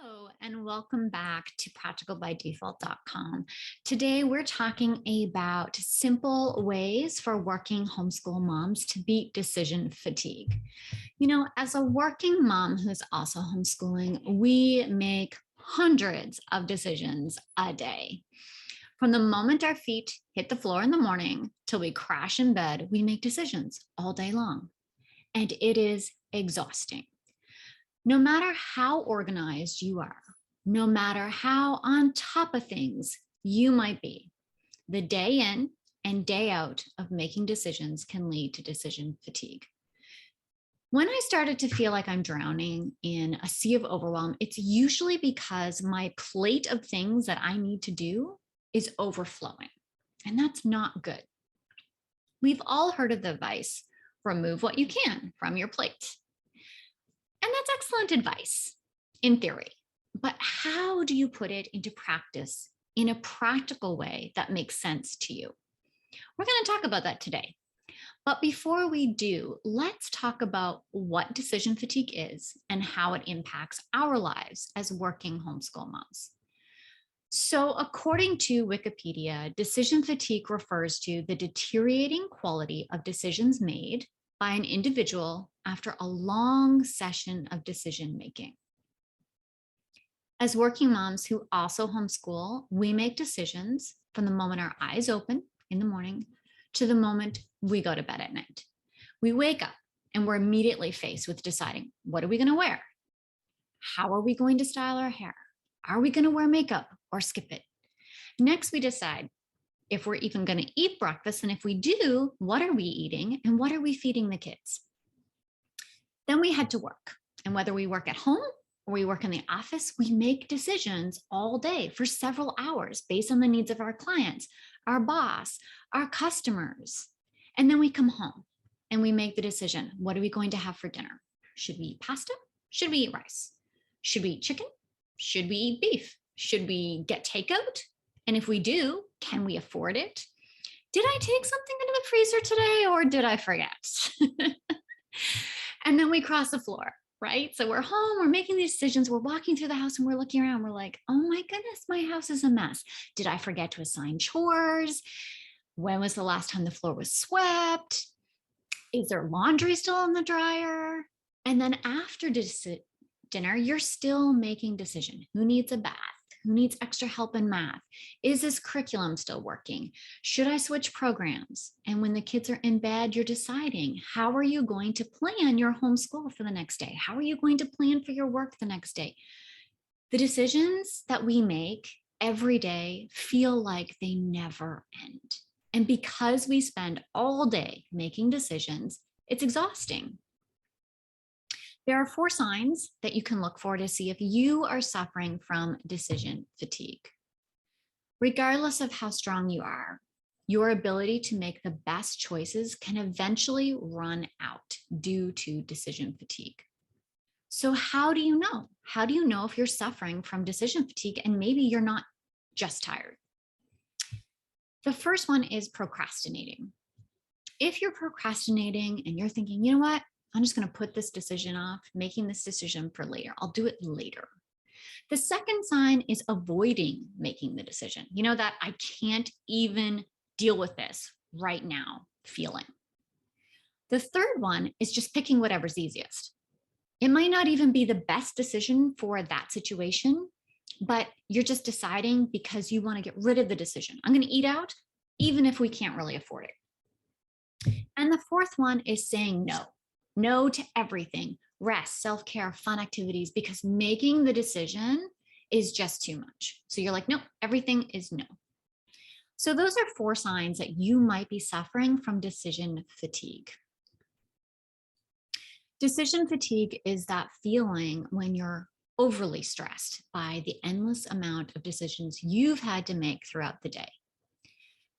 Hello, and welcome back to practicalbydefault.com. Today, we're talking about simple ways for working homeschool moms to beat decision fatigue. As a working mom who's also homeschooling, we make hundreds of decisions a day. From the moment our feet hit the floor in the morning till we crash in bed, we make decisions all day long. And it is exhausting. No matter how organized you are, no matter how on top of things you might be, the day in and day out of making decisions can lead to decision fatigue. When I started to feel like I'm drowning in a sea of overwhelm, it's usually because my plate of things that I need to do is overflowing, and that's not good. We've all heard of the advice, remove what you can from your plate. And that's excellent advice in theory, but how do you put it into practice in a practical way that makes sense to you? We're going to talk about that today. But before we do, let's talk about what decision fatigue is and how it impacts our lives as working homeschool moms. So according to Wikipedia, decision fatigue refers to the deteriorating quality of decisions made by an individual after a long session of decision making. As working moms who also homeschool, we make decisions from the moment our eyes open in the morning to the moment we go to bed at night. We wake up and we're immediately faced with deciding, what are we going to wear? How are we going to style our hair? Are we going to wear makeup or skip it? Next, we decide if we're even going to eat breakfast, and if we do, what are we eating and what are we feeding the kids? Then we head to work, and whether we work at home or we work in the office, we make decisions all day for several hours based on the needs of our clients, our boss, our customers. And then we come home and we make the decision, what are we going to have for dinner? Should we eat pasta? Should we eat rice? Should we eat chicken? Should we eat beef? Should we get takeout? And if we do, can we afford it? Did I take something into the freezer today or did I forget? And then we cross the floor, right? So we're home, we're making these decisions, we're walking through the house and we're looking around, we're like, oh my goodness, my house is a mess. Did I forget to assign chores? When was the last time the floor was swept? Is there laundry still in the dryer? And then after dinner, you're still making decision. Who needs a bath? Who needs extra help in math? Is this curriculum still working? Should I switch programs? And when the kids are in bed, you're deciding, how are you going to plan your homeschool for the next day? How are you going to plan for your work the next day? The decisions that we make every day feel like they never end. And because we spend all day making decisions, it's exhausting. There are 4 signs that you can look for to see if you are suffering from decision fatigue. Regardless of how strong you are, your ability to make the best choices can eventually run out due to decision fatigue. So how do you know? How do you know if you're suffering from decision fatigue and maybe you're not just tired? The first one is procrastinating. If you're procrastinating and you're thinking, you know what? I'm just going to put this decision off, making this decision for later. I'll do it later. The second sign is avoiding making the decision. You know, that I can't even deal with this right now feeling. The third one is just picking whatever's easiest. It might not even be the best decision for that situation, but you're just deciding because you want to get rid of the decision. I'm going to eat out, even if we can't really afford it. And the fourth one is saying no. No to everything, rest, self-care, fun activities, because making the decision is just too much. So you're like, no, everything is no. So those are 4 signs that you might be suffering from decision fatigue. Decision fatigue is that feeling when you're overly stressed by the endless amount of decisions you've had to make throughout the day.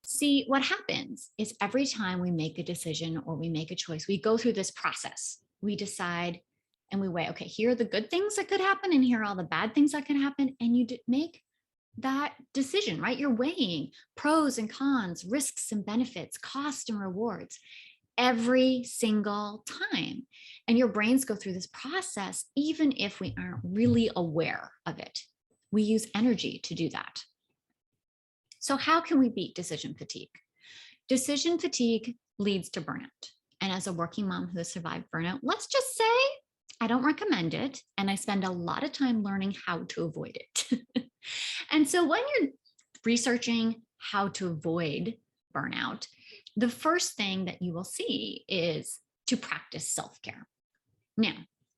See, what happens is every time we make a decision or we make a choice, we go through this process. We decide and we weigh, okay, here are the good things that could happen and here are all the bad things that could happen. And you make that decision, right? You're weighing pros and cons, risks and benefits, costs and rewards. every single time. And your brains go through this process, even if we aren't really aware of it. We use energy to do that. So how can we beat decision fatigue? Decision fatigue leads to burnout. And as a working mom who has survived burnout, let's just say I don't recommend it. And I spend a lot of time learning how to avoid it. And so when you're researching how to avoid burnout, the first thing that you will see is to practice self-care. Now,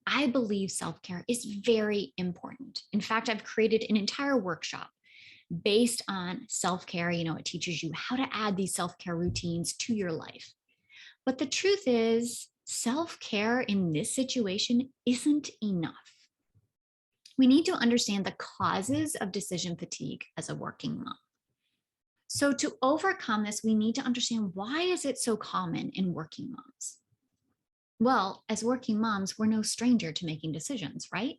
I believe self-care is very important. In fact, I've created an entire workshop based on self-care. It teaches you how to add these self-care routines to your life. But the truth is, self-care in this situation isn't enough. We need to understand the causes of decision fatigue as a working mom. So to overcome this, we need to understand, why is it so common in working moms? Well, as working moms, we're no stranger to making decisions, right?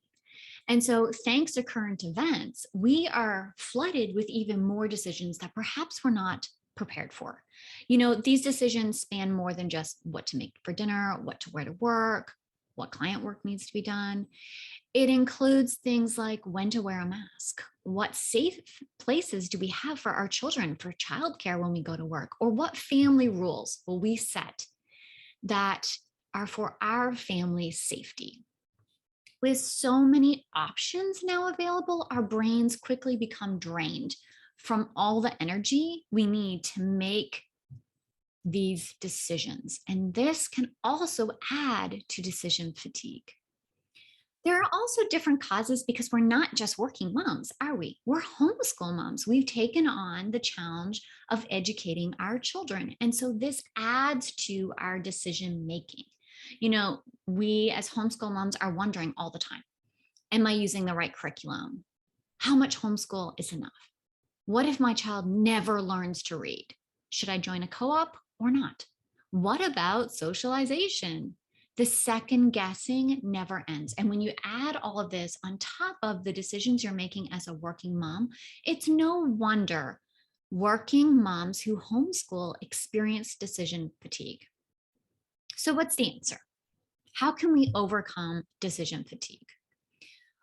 And so thanks to current events, we are flooded with even more decisions that perhaps we're not prepared for. These decisions span more than just what to make for dinner, what to wear to work, what client work needs to be done. It includes things like when to wear a mask, what safe places do we have for our children for childcare when we go to work, or what family rules will we set that are for our family's safety. With so many options now available, our brains quickly become drained from all the energy we need to make these decisions. And this can also add to decision fatigue. There are also different causes because we're not just working moms, are we? We're homeschool moms. We've taken on the challenge of educating our children. And so this adds to our decision making. We as homeschool moms are wondering all the time, am I using the right curriculum? How much homeschool is enough? What if my child never learns to read? Should I join a co-op or not? What about socialization? The second guessing never ends. And when you add all of this on top of the decisions you're making as a working mom, it's no wonder working moms who homeschool experience decision fatigue. So what's the answer? How can we overcome decision fatigue?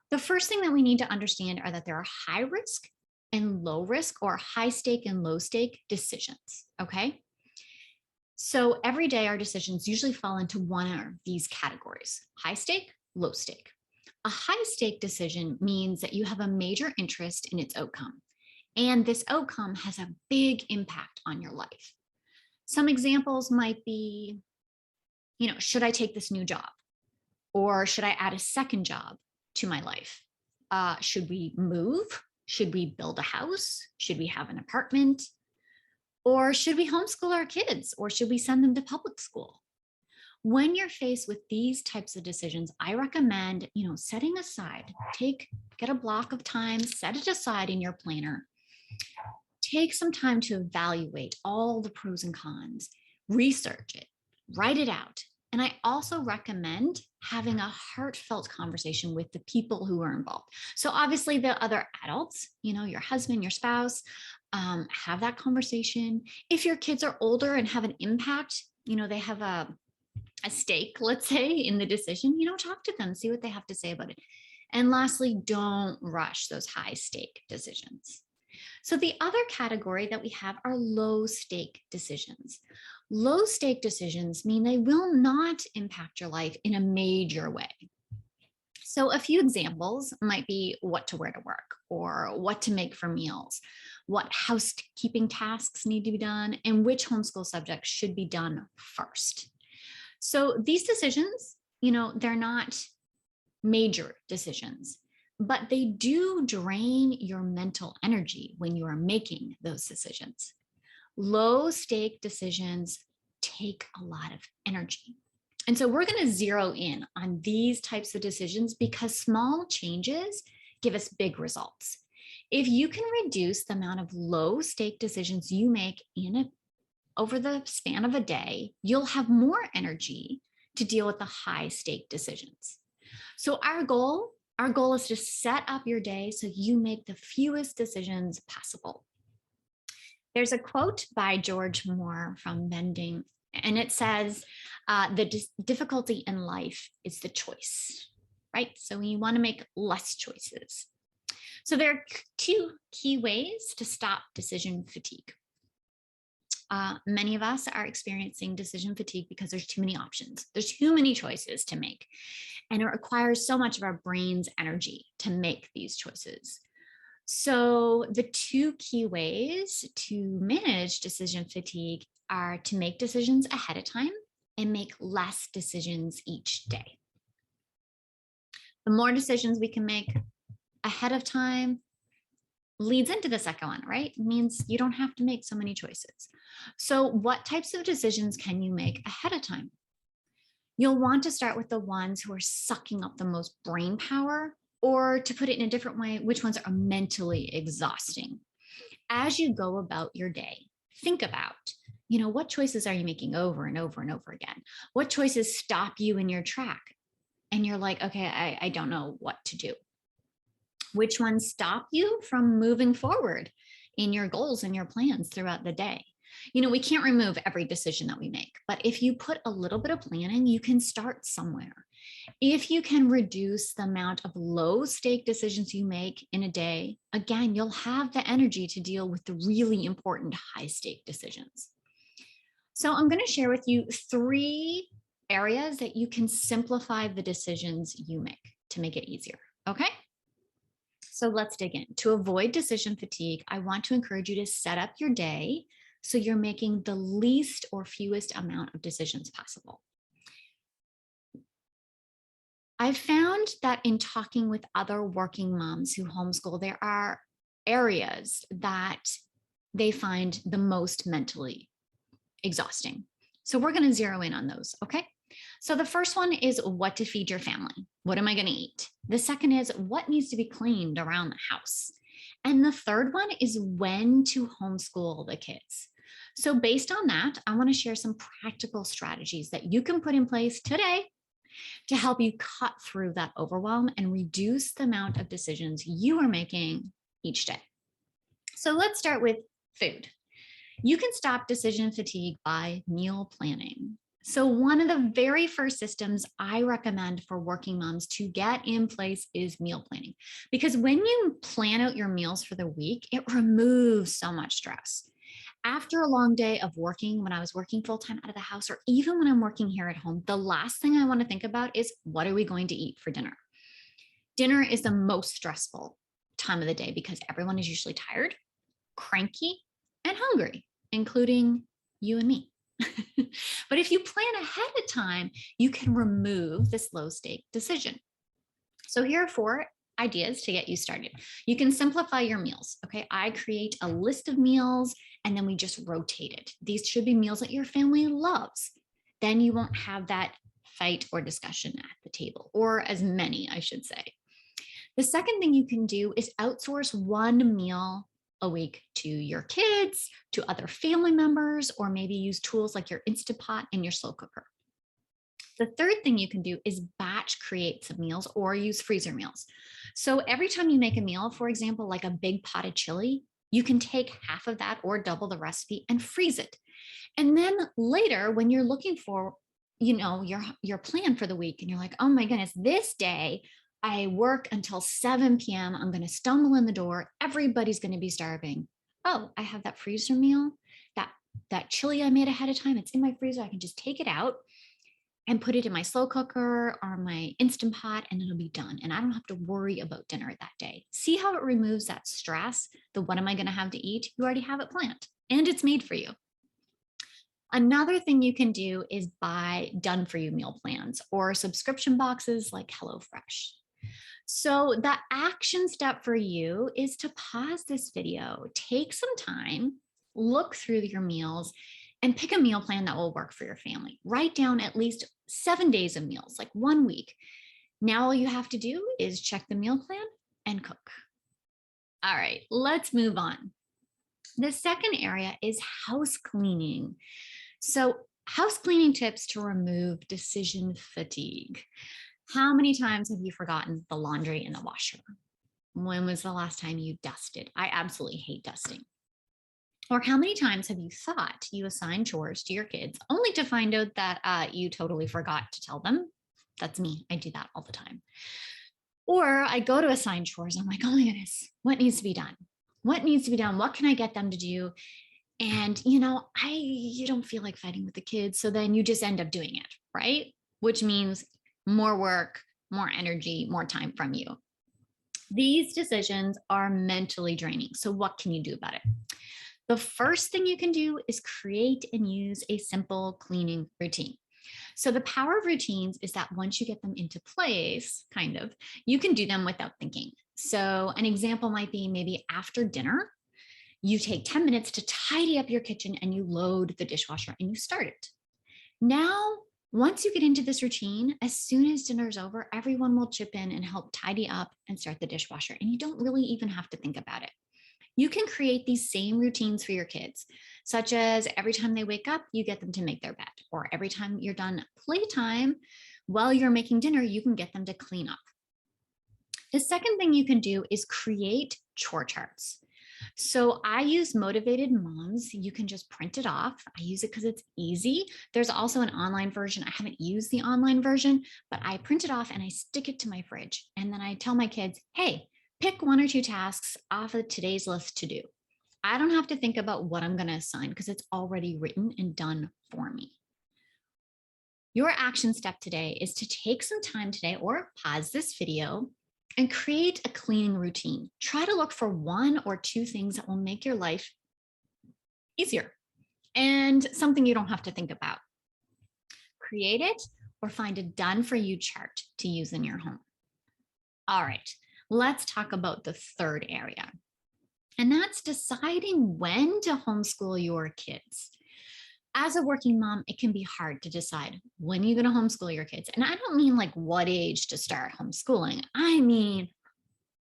The first thing that we need to understand are that there are high risk and low risk, or high stake and low stake decisions, okay? So every day our decisions usually fall into one of these categories: high stake, low stake. A high stake decision means that you have a major interest in its outcome, and this outcome has a big impact on your life. Some examples might be, should I take this new job? Or should I add a second job to my life? Should we move? Should we build a house? Should we have an apartment? Or should we homeschool our kids? Or should we send them to public school? When you're faced with these types of decisions, I recommend, setting aside, get a block of time, set it aside in your planner. Take some time to evaluate all the pros and cons, research it, write it out. And I also recommend having a heartfelt conversation with the people who are involved. So obviously the other adults, your husband, your spouse, have that conversation. If your kids are older and have an impact, they have a stake, let's say, in the decision, talk to them, see what they have to say about it. And lastly, don't rush those high stake decisions. So the other category that we have are low stake decisions. Low stake decisions mean they will not impact your life in a major way. So a few examples might be what to wear to work, or what to make for meals, what housekeeping tasks need to be done, and which homeschool subjects should be done first. So these decisions, they're not major decisions, but they do drain your mental energy when you are making those decisions. Low stake decisions take a lot of energy. And so we're going to zero in on these types of decisions because small changes give us big results. If you can reduce the amount of low stake decisions you make over the span of a day, you'll have more energy to deal with the high stake decisions. So our goal is to set up your day so you make the fewest decisions possible. There's a quote by George Moore from Bending And it says the difficulty in life is the choice, right? So you want to make less choices. So there are two key ways to stop decision fatigue. Many of us are experiencing decision fatigue because there's too many options. There's too many choices to make. And it requires so much of our brain's energy to make these choices. So the two key ways to manage decision fatigue are to make decisions ahead of time and make less decisions each day. The more decisions we can make ahead of time leads into the second one, right? It means you don't have to make so many choices. So what types of decisions can you make ahead of time? You'll want to start with the ones who are sucking up the most brain power, or to put it in a different way, which ones are mentally exhausting. As you go about your day, think about, what choices are you making over and over and over again? What choices stop you in your track? And you're like, okay, I don't know what to do. Which ones stop you from moving forward in your goals and your plans throughout the day? We can't remove every decision that we make, but if you put a little bit of planning, you can start somewhere. If you can reduce the amount of low stake decisions you make in a day, again, you'll have the energy to deal with the really important high stake decisions. So I'm going to share with you 3 areas that you can simplify the decisions you make to make it easier. Okay? So let's dig in. To avoid decision fatigue, I want to encourage you to set up your day so you're making the least or fewest amount of decisions possible. I've found that in talking with other working moms who homeschool, there are areas that they find the most mentally exhausting. So we're going to zero in on those, okay? So the first one is what to feed your family. What am I going to eat? The second is what needs to be cleaned around the house. And the third one is when to homeschool the kids. So based on that, I want to share some practical strategies that you can put in place today to help you cut through that overwhelm and reduce the amount of decisions you are making each day. So let's start with food. You can stop decision fatigue by meal planning. So one of the very first systems I recommend for working moms to get in place is meal planning. Because when you plan out your meals for the week, it removes so much stress. After a long day of working, when I was working full-time out of the house, or even when I'm working here at home, the last thing I want to think about is what are we going to eat for dinner? Dinner is the most stressful time of the day because everyone is usually tired, cranky, and hungry, including you and me. But if you plan ahead of time, you can remove this low stake decision. So here are 4 ideas to get you started. You can simplify your meals. Okay, I create a list of meals and then we just rotate it. These should be meals that your family loves. Then you won't have that fight or discussion at the table, or as many, I should say. The second thing you can do is outsource one meal a week to your kids, to other family members, or maybe use tools like your Instant Pot and your slow cooker. The third thing you can do is batch create some meals or use freezer meals. So every time you make a meal, for example, like a big pot of chili, you can take half of that or double the recipe and freeze it. And then later, when you're looking for, your plan for the week and you're like, oh my goodness, this day I work until 7 p.m. I'm going to stumble in the door. Everybody's going to be starving. Oh, I have that freezer meal, that chili I made ahead of time. It's in my freezer. I can just take it out and put it in my slow cooker or my Instant Pot and it'll be done. And I don't have to worry about dinner that day. See how it removes that stress? The what am I going to have to eat? You already have it planned and it's made for you. Another thing you can do is buy done for you meal plans or subscription boxes like HelloFresh. So the action step for you is to pause this video, take some time, look through your meals, and pick a meal plan that will work for your family. Write down at least 7 days of meals, like 1 week. Now all you have to do is check the meal plan and cook. All right, let's move on. The second area is house cleaning. So house cleaning tips to remove decision fatigue. How many times have you forgotten the laundry in the washer? When was the last time you dusted? I absolutely hate dusting. Or how many times have you thought you assign chores to your kids only to find out that you totally forgot to tell them? That's me. I do that all the time. Or I go to assign chores. I'm like, oh my goodness, what needs to be done? What needs to be done? What can I get them to do? And, you don't feel like fighting with the kids. So then you just end up doing it, right? Which means more work, more energy, more time from you. These decisions are mentally draining. So what can you do about it? The first thing you can do is create and use a simple cleaning routine. So the power of routines is that once you get them into place, you can do them without thinking. So an example might be maybe after dinner, you take 10 minutes to tidy up your kitchen and you load the dishwasher and you start it. Now, once you get into this routine, as soon as dinner's over, everyone will chip in and help tidy up and start the dishwasher. And you don't really even have to think about it. You can create these same routines for your kids, such as every time they wake up, you get them to make their bed, or every time you're done playtime while you're making dinner, you can get them to clean up. The second thing you can do is create chore charts. So I use Motivated Moms. You can just print it off. I use it because it's easy. There's also an online version. I haven't used the online version, but I print it off and I stick it to my fridge. And then I tell my kids, hey, pick 1 or 2 tasks off of today's list to do. I don't have to think about what I'm going to assign because it's already written and done for me. Your action step today is to take some time today or pause this video and create a cleaning routine. Try to look for 1 or 2 things that will make your life easier and something you don't have to think about. Create it or find a done for you chart to use in your home. All right, let's talk about the third area. And that's deciding when to homeschool your kids. As a working mom, it can be hard to decide when you're going to homeschool your kids. And I don't mean like what age to start homeschooling. I mean,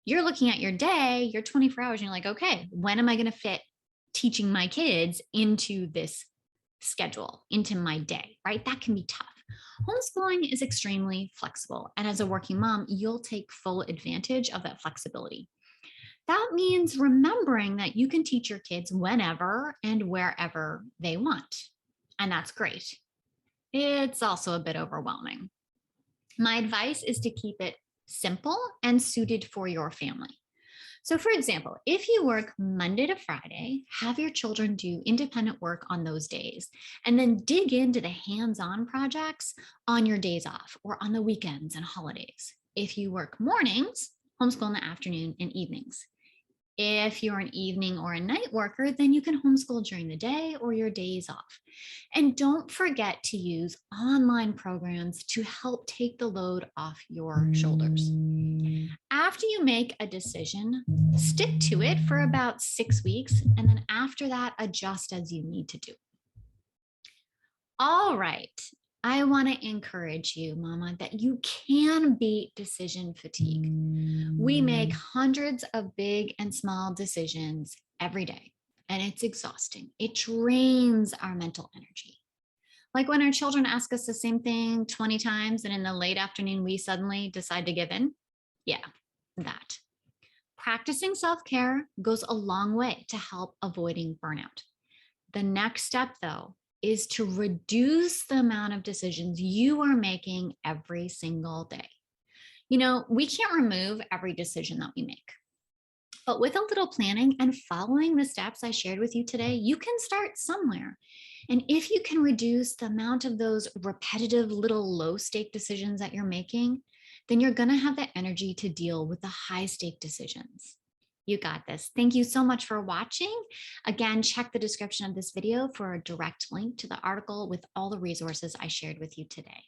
you're looking at your day, your 24 hours, and you're like, okay, when am I going to fit teaching my kids into this schedule, into my day, right? That can be tough. Homeschooling is extremely flexible. And as a working mom, you'll take full advantage of that flexibility. That means remembering that you can teach your kids whenever and wherever they want. And that's great. It's also a bit overwhelming. My advice is to keep it simple and suited for your family. So for example, if you work Monday to Friday, have your children do independent work on those days, and then dig into the hands-on projects on your days off or on the weekends and holidays. If you work mornings, homeschool in the afternoon and evenings. If you're an evening or a night worker, then you can homeschool during the day or your days off. And don't forget to use online programs to help take the load off your shoulders. After you make a decision, stick to it for about 6 weeks, and then after that, adjust as you need to do. All right. I want to encourage you, Mama, that you can beat decision fatigue. We make hundreds of big and small decisions every day, and it's exhausting. It drains our mental energy. Like when our children ask us the same thing 20 times, and in the late afternoon, we suddenly decide to give in. Yeah, that. Practicing self-care goes a long way to help avoiding burnout. The next step, though, is to reduce the amount of decisions you are making every single day. We can't remove every decision that we make, but with a little planning and following the steps I shared with you today, you can start somewhere. And if you can reduce the amount of those repetitive little low stake decisions that you're making, then you're going to have the energy to deal with the high stake decisions. You got this. Thank you so much for watching. Again, check the description of this video for a direct link to the article with all the resources I shared with you today.